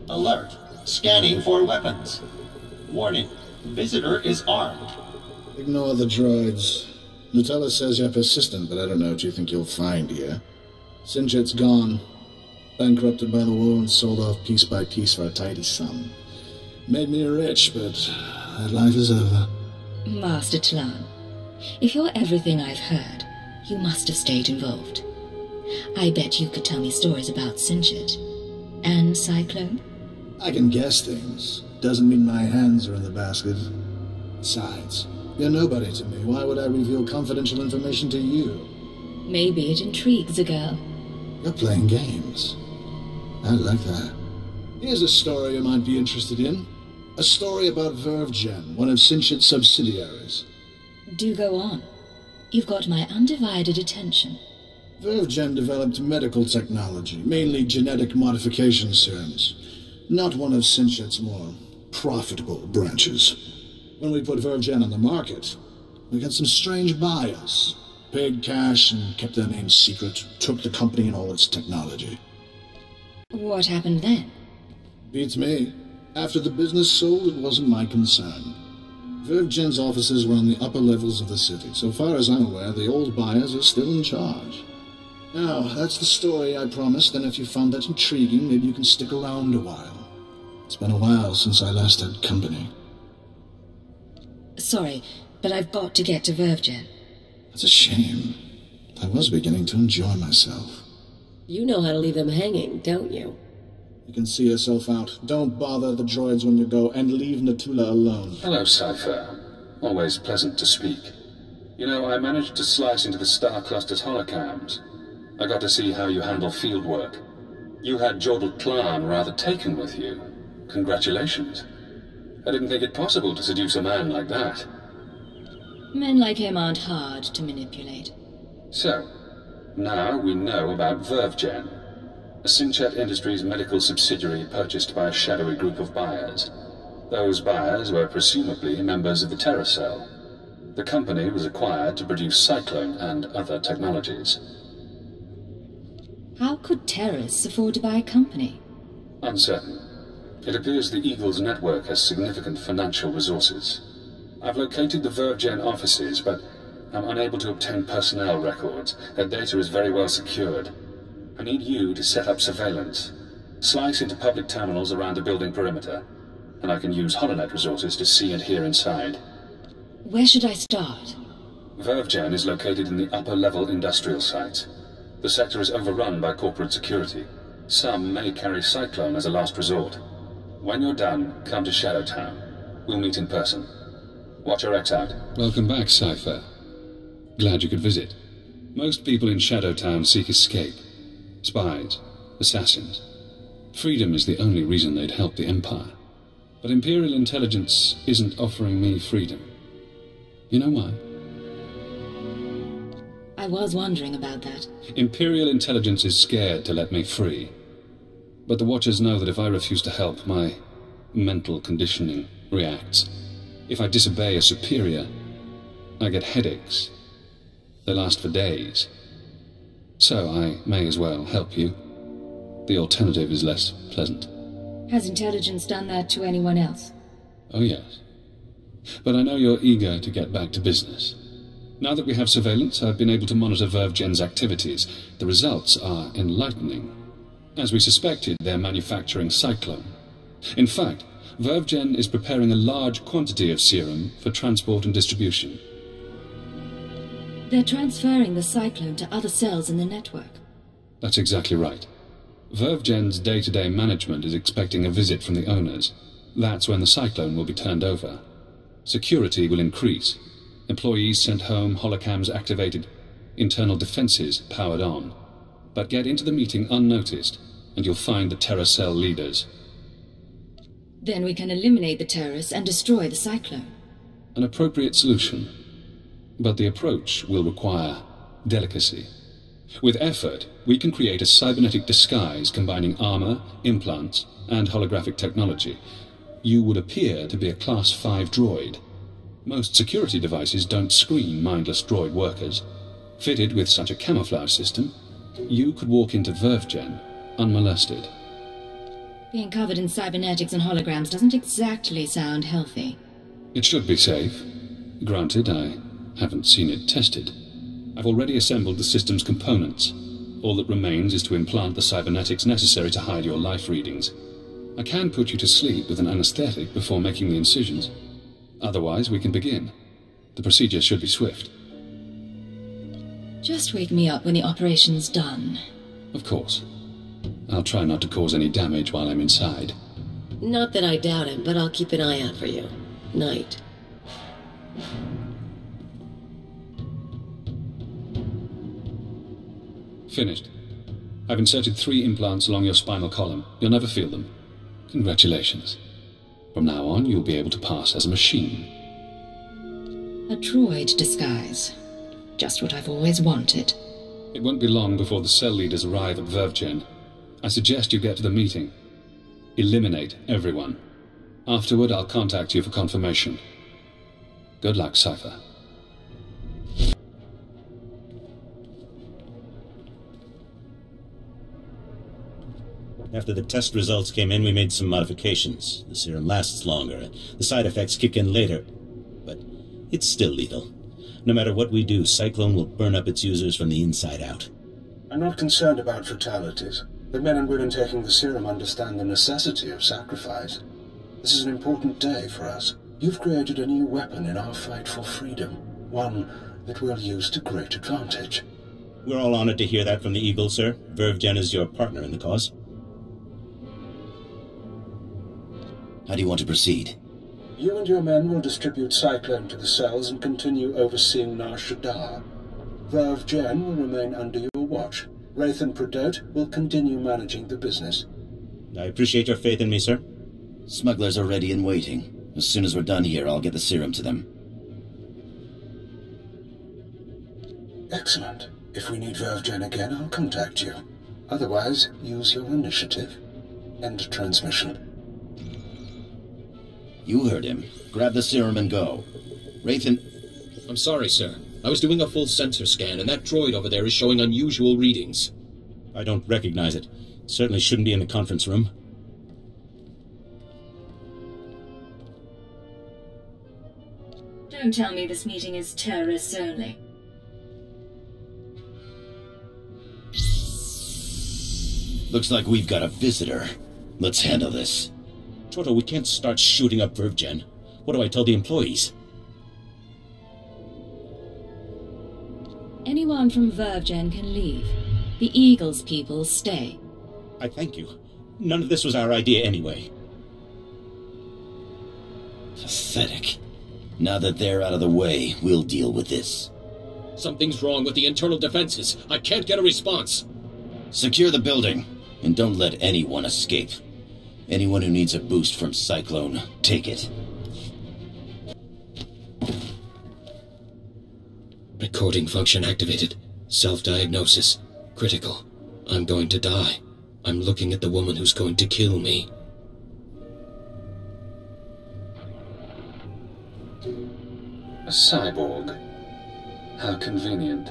Alert. Scanning for weapons. Warning. Visitor is armed. Ignore the droids. Nutella says you're persistent, but I don't know what you think you'll find here. Sinjit's gone. Bankrupted by the war and sold off piece by piece for a tidy sum. Made me rich, but that life is over. Master Tlan, if you're everything I've heard, you must have stayed involved. I bet you could tell me stories about Sinjit. And Cyclone? I can guess things. Doesn't mean my hands are in the basket. Besides, you're nobody to me. Why would I reveal confidential information to you? Maybe it intrigues a girl. You're playing games. I like that. Here's a story you might be interested in. A story about Vervgen, one of Sinjit's subsidiaries. Do go on. You've got my undivided attention. Vervgen developed medical technology, mainly genetic modification serums. Not one of Sinjit's more profitable branches. When we put Vervgen on the market, we got some strange buyers. Paid cash and kept their names secret, took the company and all its technology. What happened then? Beats me. After the business sold, it wasn't my concern. Vervgen's offices were on the upper levels of the city. So far as I'm aware, the old buyers are still in charge. Now, that's the story I promised, and if you found that intriguing, maybe you can stick around a while. It's been a while since I last had company. Sorry, but I've got to get to Vervgen. That's a shame. I was beginning to enjoy myself. You know how to leave them hanging, don't you? You can see yourself out. Don't bother the droids when you go, and leave Natula alone. Hello, Cypher. Always pleasant to speak. You know, I managed to slice into the Star Cluster's holocams. I got to see how you handle field work. You had Jordal Tlan rather taken with you. Congratulations. I didn't think it possible to seduce a man like that. Men like him aren't hard to manipulate. So, now we know about Vervgen, a Sinjit Industries medical subsidiary purchased by a shadowy group of buyers. Those buyers were presumably members of the Terra Cell. The company was acquired to produce Cyclone and other technologies. How could terrorists afford to buy a company? Uncertain. It appears the Eagle's network has significant financial resources. I've located the Vervgen offices, but I'm unable to obtain personnel records. Their data is very well secured. I need you to set up surveillance. Slice into public terminals around the building perimeter, and I can use HoloNet resources to see and hear inside. Where should I start? Vervgen is located in the upper-level industrial sites. The sector is overrun by corporate security. Some may carry Cyclone as a last resort. When you're done, come to Shadowtown. We'll meet in person. Watch your X out. Welcome back, Cypher. Glad you could visit. Most people in Shadowtown seek escape. Spies, assassins. Freedom is the only reason they'd help the Empire. But Imperial Intelligence isn't offering me freedom. You know why? I was wondering about that. Imperial Intelligence is scared to let me free. But the Watchers know that if I refuse to help, my mental conditioning reacts. If I disobey a superior, I get headaches. They last for days. So I may as well help you. The alternative is less pleasant. Has Intelligence done that to anyone else? Oh yes. But I know you're eager to get back to business. Now that we have surveillance, I've been able to monitor Vervgen's activities. The results are enlightening. As we suspected, they're manufacturing Cyclone. In fact, Vervgen is preparing a large quantity of serum for transport and distribution. They're transferring the Cyclone to other cells in the network. That's exactly right. Vervgen's day-to-day management is expecting a visit from the owners. That's when the Cyclone will be turned over. Security will increase. Employees sent home, holocams activated, internal defenses powered on. But get into the meeting unnoticed, and you'll find the Terra Cell leaders. Then we can eliminate the terrorists and destroy the Cyclone. An appropriate solution. But the approach will require delicacy. With effort, we can create a cybernetic disguise combining armor, implants, and holographic technology. You would appear to be a Class 5 droid. Most security devices don't screen mindless droid workers. Fitted with such a camouflage system, you could walk into Vervgen unmolested. Being covered in cybernetics and holograms doesn't exactly sound healthy. It should be safe. Granted, I haven't seen it tested. I've already assembled the system's components. All that remains is to implant the cybernetics necessary to hide your life readings. I can put you to sleep with an anesthetic before making the incisions. Otherwise, we can begin. The procedure should be swift. Just wake me up when the operation's done. Of course. I'll try not to cause any damage while I'm inside. Not that I doubt it, but I'll keep an eye out for you. Night. Finished. I've inserted 3 implants along your spinal column. You'll never feel them. Congratulations. From now on, you'll be able to pass as a machine. A droid disguise. Just what I've always wanted. It won't be long before the cell leaders arrive at VervGen. I suggest you get to the meeting. Eliminate everyone. Afterward, I'll contact you for confirmation. Good luck, Cypher. After the test results came in, we made some modifications. The serum lasts longer. The side effects kick in later. But it's still lethal. No matter what we do, Cyclone will burn up its users from the inside out. I'm not concerned about fatalities. The men and women taking the serum understand the necessity of sacrifice. This is an important day for us. You've created a new weapon in our fight for freedom. One that we'll use to great advantage. We're all honored to hear that from the Eagle, sir. VervGen is your partner in the cause. How do you want to proceed? You and your men will distribute Cyclone to the cells and continue overseeing Nar Shaddaa. VervGen will remain under your watch. Wraith and Prodote will continue managing the business. I appreciate your faith in me, sir. Smugglers are ready and waiting. As soon as we're done here, I'll get the serum to them. Excellent. If we need VervGen again, I'll contact you. Otherwise, use your initiative. End transmission. You heard him. Grab the serum and go. Wraithen... I'm sorry, sir. I was doing a full sensor scan, and that droid over there is showing unusual readings. I don't recognize it. Certainly shouldn't be in the conference room. Don't tell me this meeting is terrorists only. Looks like we've got a visitor. Let's handle this. Toto, we can't start shooting up VervGen. What do I tell the employees? Anyone from VervGen can leave. The Eagle's people stay. I thank you. None of this was our idea anyway. Pathetic. Now that they're out of the way, we'll deal with this. Something's wrong with the internal defenses. I can't get a response. Secure the building, and don't let anyone escape. Anyone who needs a boost from Cyclone, take it. Recording function activated. Self-diagnosis. Critical. I'm going to die. I'm looking at the woman who's going to kill me. A cyborg. How convenient.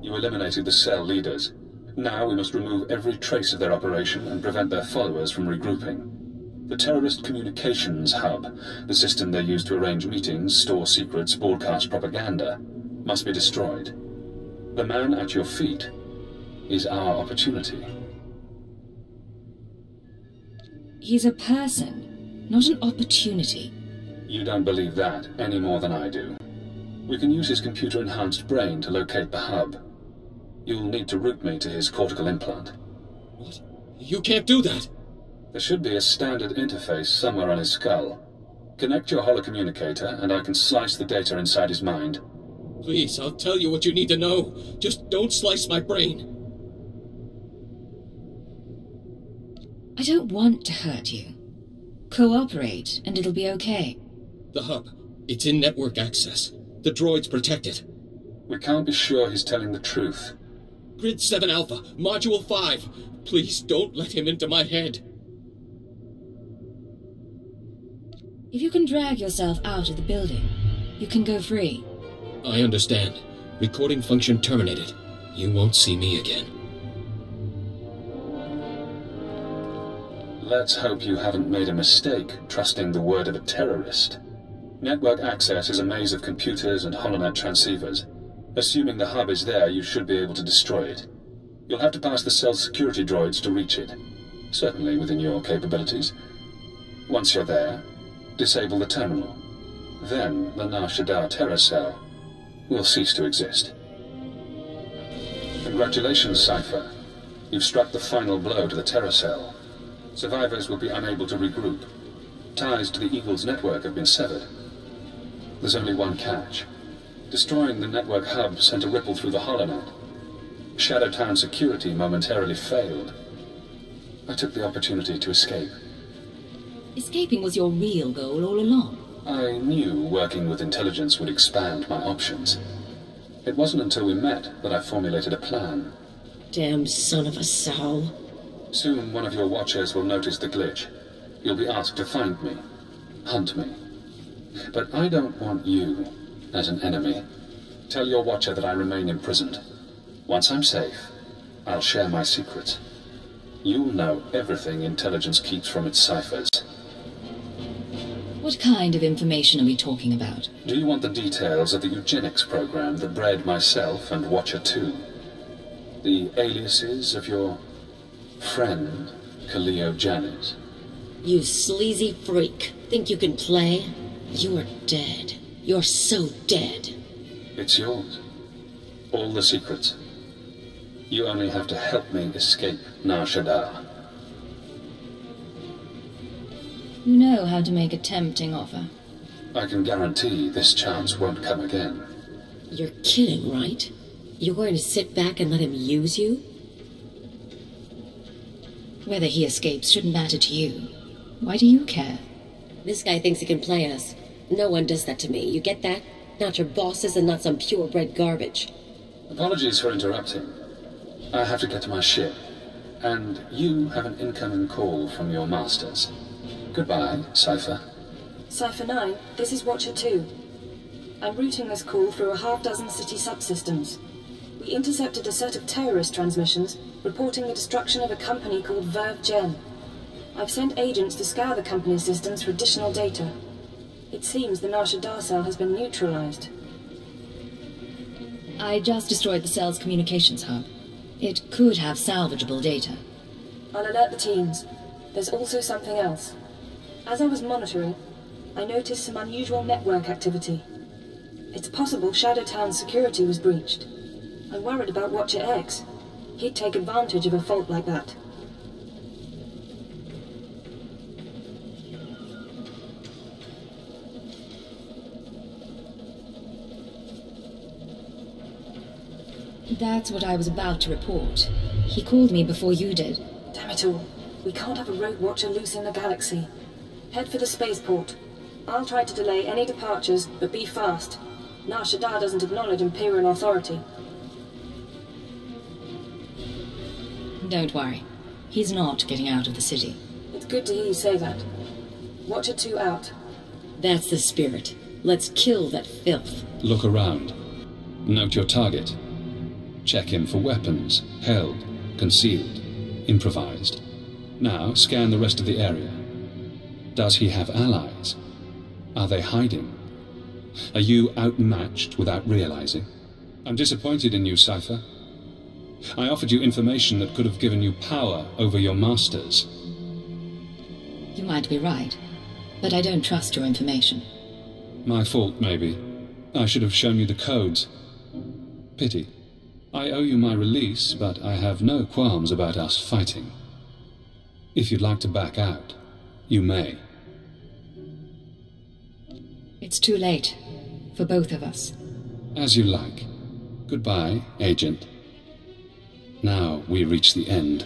You eliminated the cell leaders. Now we must remove every trace of their operation and prevent their followers from regrouping. The terrorist communications hub, the system they use to arrange meetings, store secrets, broadcast propaganda, must be destroyed. The man at your feet is our opportunity. He's a person, not an opportunity. You don't believe that any more than I do. We can use his computer-enhanced brain to locate the hub. You'll need to route me to his cortical implant. What? You can't do that! There should be a standard interface somewhere on his skull. Connect your holocommunicator, and I can slice the data inside his mind. Please, I'll tell you what you need to know. Just don't slice my brain. I don't want to hurt you. Cooperate, and it'll be okay. The hub. It's in network access. The droid's protected. We can't be sure he's telling the truth. Grid 7 Alpha, Module 5. Please don't let him into my head. If you can drag yourself out of the building, you can go free. I understand. Recording function terminated. You won't see me again. Let's hope you haven't made a mistake trusting the word of a terrorist. Network access is a maze of computers and holonet transceivers. Assuming the hub is there, you should be able to destroy it. You'll have to pass the cell's security droids to reach it. Certainly within your capabilities. Once you're there, disable the terminal. Then the Nar Shaddaa terror cell will cease to exist. Congratulations, Cypher. You've struck the final blow to the terror cell. Survivors will be unable to regroup. Ties to the Eagle's network have been severed. There's only one catch. Destroying the network hub sent a ripple through the holonet. Shadowtown security momentarily failed. I took the opportunity to escape. Escaping was your real goal all along. I knew working with intelligence would expand my options. It wasn't until we met that I formulated a plan. Damn son of a sow. Soon one of your watchers will notice the glitch. You'll be asked to find me, hunt me. But I don't want you as an enemy. Tell your watcher that I remain imprisoned. Once I'm safe, I'll share my secrets. You'll know everything intelligence keeps from its ciphers. What kind of information are we talking about? Do you want the details of the eugenics program that bred myself and Watcher 2? The aliases of your friend, Kaleo Janet? You sleazy freak. Think you can play? You're dead. You're so dead. It's yours. All the secrets. You only have to help me escape Nar Shaddaa. You know how to make a tempting offer. I can guarantee this chance won't come again. You're kidding, right? You're going to sit back and let him use you? Whether he escapes shouldn't matter to you. Why do you care? This guy thinks he can play us. No one does that to me, you get that? Not your bosses and not some purebred garbage. Apologies for interrupting. I have to get to my ship. And you have an incoming call from your masters. Goodbye, Cypher. Cypher 9, this is Watcher 2. I'm routing this call through a half-dozen city subsystems. We intercepted a set of terrorist transmissions reporting the destruction of a company called Verve Gen. I've sent agents to scour the company's systems for additional data. It seems the Nar Shaddaa cell has been neutralized. I just destroyed the cell's communications hub. It could have salvageable data. I'll alert the teams. There's also something else. As I was monitoring, I noticed some unusual network activity. It's possible Shadowtown's security was breached. I'm worried about Watcher X. He'd take advantage of a fault like that. That's what I was about to report. He called me before you did. Damn it all. We can't have a rogue Watcher loose in the galaxy. Head for the spaceport. I'll try to delay any departures, but be fast. Nar Shaddaa doesn't acknowledge Imperial authority. Don't worry. He's not getting out of the city. It's good to hear you say that. Watcher 2 out. That's the spirit. Let's kill that filth. Look around. Note your target. Check him for weapons, held, concealed, improvised. Now scan the rest of the area. Does he have allies? Are they hiding? Are you outmatched without realizing? I'm disappointed in you, Cypher. I offered you information that could have given you power over your masters. You might be right, but I don't trust your information. My fault, maybe. I should have shown you the codes. Pity. I owe you my release, but I have no qualms about us fighting. If you'd like to back out, you may. It's too late. For both of us. As you like. Goodbye, Agent. Now we reach the end.